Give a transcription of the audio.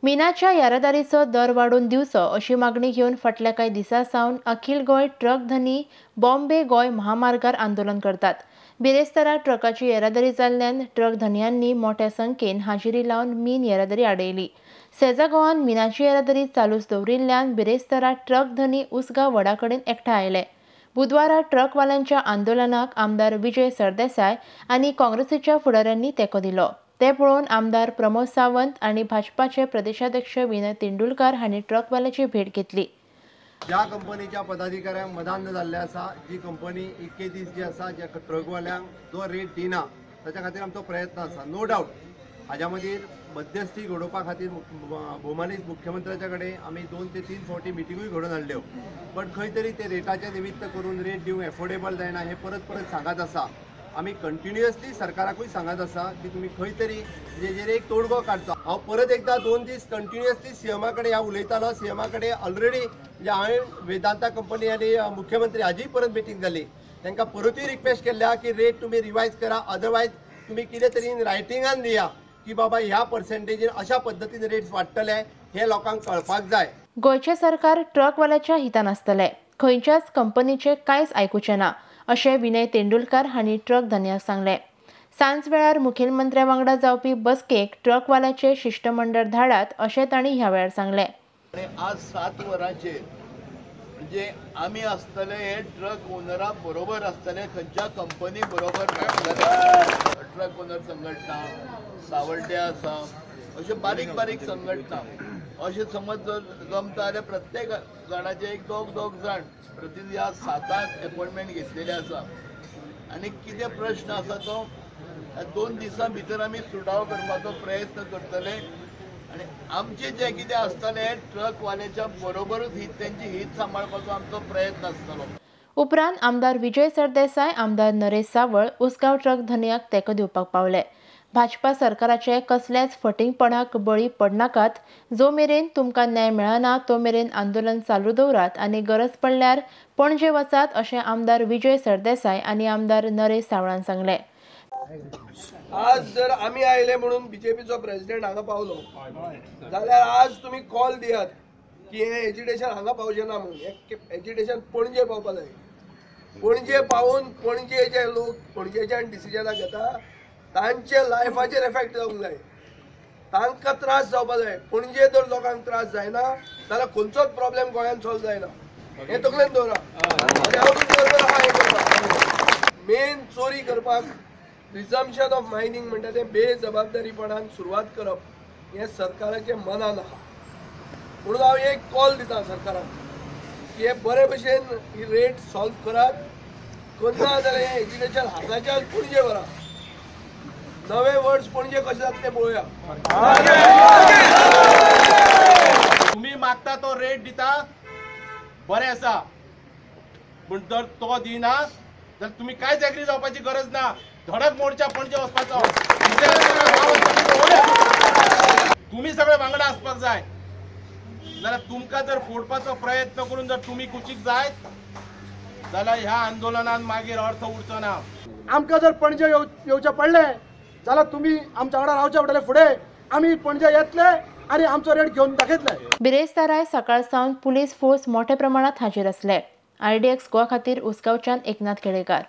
मिनाच्या येरादारीचो दर वाडोवन दिवचो अशी मागणी घेवन फाटल्या कांय दिसांसावन अखिल गोय ट्रक धनी बॉम्बे गोय महामार्गार आंदोलन करतात। बिरेस्तारा ट्रकाची येरादारी जाल्ल्यान ट्रक धन्यांनी मोठ्या संख्येन हाजिरी लावन मीन येरादारी आडयली। सेजा गोवान मिनाची येरादारी चालूच दवरिल्ल्यान बिरेस्तारा ट्रक धनी उसगांव वडा कडेन एकठांय आयले। बुधवारा ट्रकवाल्यांच्या आंदोलनाक आमदार विजय सरदेसाय आनी काँग्रेसीच्या फुडाऱ्यांनी तेंको दिलो। ते पळोवन आमदार प्रमोद सावंत आणि भाजपाचे प्रदेशाध्यक्ष विनय तेंडुलकर हांणी ट्रकवाल्याची भेट घेतली। ज्या कंपनीच्या पदाधिकाऱ्यांक मदांध जाल्ले आसा, जी कंपनी इतके दीस जी आसा ज्या ट्रकवाल्यांक जो रेट दिना ताच्या खातीर आमचो प्रयत्न आसा। नो डावट हाज्या मदीर मध्यस्थी घडोवपा खातीर भोवमानीत मुख्यमंत्र्याच्या कडेन आमी 2 ते 3 फावटी मिटिंगूय घडोवन हाडल्यो, पण खंय तरी ते रेटाचे निमित्त करून रेट दिवंक एफोर्डेबल जायना हे परत परत सांगत आसा। आमी कंटिन्युअसली सरकाराकूय सांगत आसा की तुम्ही खंय तरी हेजेर एक तोडगो काडचो। हांव परत एकदा 2 दीस कंटिन्युअसली सीएमा कडेन हांव उलयतालो। सीएमा कडेन ऑलरेडी जे हांवें वेदांता कंपनी आनी मुख्यमंत्री हाजी परत मिटींग जाली, तांकां परतूय रिक्वेस्ट केल्या की रेट तुम्ही रिवायज करा, अदरवायज तुम्ही कितें तरी रायटिंगान दिया की बाबा ह्या पर्सेंटेजीन अशा पद्दतीन रेट्स वाडटले हे लोकांक कळपाक जाय। गोयचे सरकार ट्रकवाल्याच्या हितान आसतले, खंयच्याच कंपनीचे कांयच आयकुचे ना अशें विनय तेंडुलकर हांणी ट्रक धन्यांक सांगले। सांज वेळार मुखेलमंत्र्या वांगडा जावपी बसकेक ट्रकवाल्याचे शिष्टमंडळ धाडात अशें तांणी ह्या वेळार सांगले। आज 7 वरांचेर म्हणजे आमी आसतले हे ट्रक ओनरा बरोबर आसतले, खंयच्या कंपनी बरोबर ट्रक ओनर संघटना सावड्डे आसा अशे बारीक बारीक संघटना अशें समज जर जमता जाल्यार प्रत्येक जाणाचे एक दोग जाण प्रतिनिधी आज 7 अपॉइंटमेंट घेतलेले आसा आनी कितें प्रश्न आसा तो 2 दिसां भितर आमी सुटावो करपाचो प्रयत्न करतले आनी आमचे जे कितें आसतले ट्रकवाल्याच्या बरोबरूच तेंची हीत सांबाळपाचो आमचो प्रयत्न आसतलो। उपरांत आमदार विजय सरदेसाय, आमदार नरेश सावळ उसगांव ट्रक धन्याक तेंको दिवपाक पावले। भाजपा सरकाराचे कसलेच फटिंगपणाक बळी पडनाकात, जो मेरेन तुमकां न्याय मेळना तो मेरेन आंदोलन चालू दवरात आनी गरज पडल्यार पणजे वचात अशें आमदार विजय सरदेसाय आनी आमदार नरेश सावळान सांगले। आज जर आम्ही आयले म्हणून बीजेपीचो प्रेसिडेंट हांगा पावलो जाल्यार आज तुम्ही कॉल दियात की हे एजिटेशन हांगा पावचें ना म्हणून। हे एजिटेशन पणजे पावपा जाय। पणजे पावून पणजे जे लोक पणजेच्यान डिसिजनां घेता तांचे लायफाचेर इफेक्ट जावंक जाय, तांकां त्रास जावपा जाय। पणजे जर लोकांक त्रास जायना जाल्यार खंयचोच प्रॉब्लेम गोंयांत सॉल्व जायना, हे तकलेन दवरा। आनी हांव तुमचे बरोबर आहा हे करपाक। मेन चोरी करपाक रिझम्पशन ऑफ मायनिंग म्हणटा तें बेजबाबदारीपणान सुरवात करप हें सरकाराचे मनान आहा। म्हणून हांव एक कॉल दिता सरकाराक की हे बरे भशेन ही रेट सॉल्व करात। करना जाल्यार हें एज्युकेशन हांगाच्यान पणजे व्हरा। नवे वर्ड्स पणजे कशें जाता तें पळोवया। तुम्ही मागता तो रेट दिता बरें आसा, पण जर तो दिना जाल्यार तुम्ही कांयच एग्री जावपाची गरज ना। धडक मोर्चा पणजे वचपाचो, तुम्ही सगळे वांगडा आसपाक जाय। जाल्यार तुमकां जर फोडपाचो प्रयत्न करून जर तुम्ही कुशीक जायत जाल्यार ह्या आंदोलनान मागीर अर्थ उरचो ना। आमकां जर पणजे येवचें पडलें जाल्यार तुम्ही आमच्या वांगडा रावचे पडटले। फुडें आमी पणजे येतले आनी आमचो रेट घेवन दाखयतले। बिरेस्ताराय सकाळ सावन पुलीस फोर्स मोठ्या प्रमाणात हाजीर आसले। IDX गोवा खातीर उसगांवच्यान एकनाथ केळेकार।